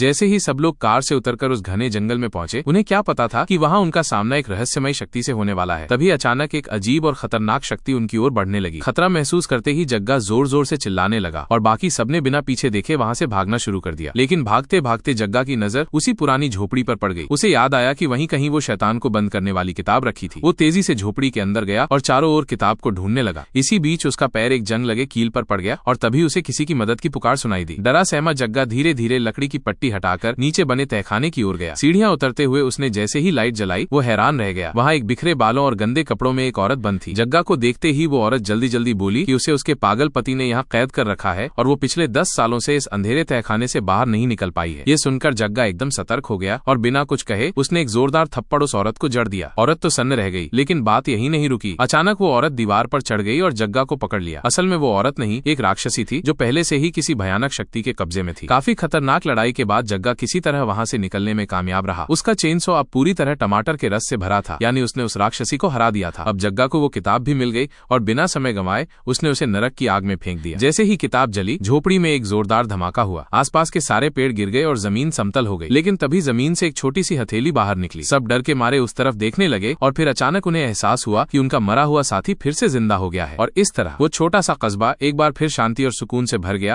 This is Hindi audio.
जैसे ही सब लोग कार से उतरकर उस घने जंगल में पहुंचे, उन्हें क्या पता था कि वहां उनका सामना एक रहस्यमय शक्ति से होने वाला है। तभी अचानक एक अजीब और खतरनाक शक्ति उनकी ओर बढ़ने लगी। खतरा महसूस करते ही जग्गा जोर जोर से चिल्लाने लगा और बाकी सबने बिना पीछे देखे वहां से भागना शुरू कर दिया। लेकिन भागते भागते जग्गा की नजर उसी पुरानी झोपड़ी पर पड़ गई। उसे याद आया कि वहीं कहीं वो शैतान को बंद करने वाली किताब रखी थी। वो तेजी से झोपड़ी के अंदर गया और चारों ओर किताब को ढूंढने लगा। इसी बीच उसका पैर एक जंग लगे कील पर पड़ गया और तभी उसे किसी की मदद की पुकार सुनाई दी। डरा सहमा जग्गा धीरे धीरे लकड़ी की पट्टी हटाकर नीचे बने तहखाने की ओर गया। सीढ़ियां उतरते हुए उसने जैसे ही लाइट जलाई, वो हैरान रह गया। वहां एक बिखरे बालों और गंदे कपड़ों में एक औरत बंद थी। जग्गा को देखते ही वो औरत जल्दी जल्दी बोली कि उसे उसके पागल पति ने यहाँ कैद कर रखा है और वो पिछले 10 सालों से इस अंधेरे तहखाने से बाहर नहीं निकल पाई है। ये सुनकर जग्गा एकदम सतर्क हो गया और बिना कुछ कहे उसने एक जोरदार थप्पड़ उस औरत को जड़ दिया। औरत तो सन्न रह गई, लेकिन बात यही नहीं रुकी। अचानक वो औरत दीवार पर चढ़ गई और जग्गा को पकड़ लिया। असल में वो औरत नहीं, एक राक्षसी थी जो पहले से ही किसी भयानक शक्ति के कब्जे में थी। काफी खतरनाक लड़ाई के बाद जग्गा किसी तरह वहां से निकलने में कामयाब रहा। उसका चेनसॉ अब पूरी तरह टमाटर के रस से भरा था, यानी उसने उस राक्षसी को हरा दिया था। अब जग्गा को वो किताब भी मिल गई और बिना समय गंवाए उसने उसे नरक की आग में फेंक दिया। जैसे ही किताब जली, झोपड़ी में एक जोरदार धमाका हुआ। आसपास के सारे पेड़ गिर गए और जमीन समतल हो गई। लेकिन तभी जमीन से एक छोटी सी हथेली बाहर निकली। सब डर के मारे उस तरफ देखने लगे और फिर अचानक उन्हें एहसास हुआ कि उनका मरा हुआ साथी फिर से जिंदा हो गया है। और इस तरह वो छोटा सा कस्बा एक बार फिर शांति और सुकून से भर गया।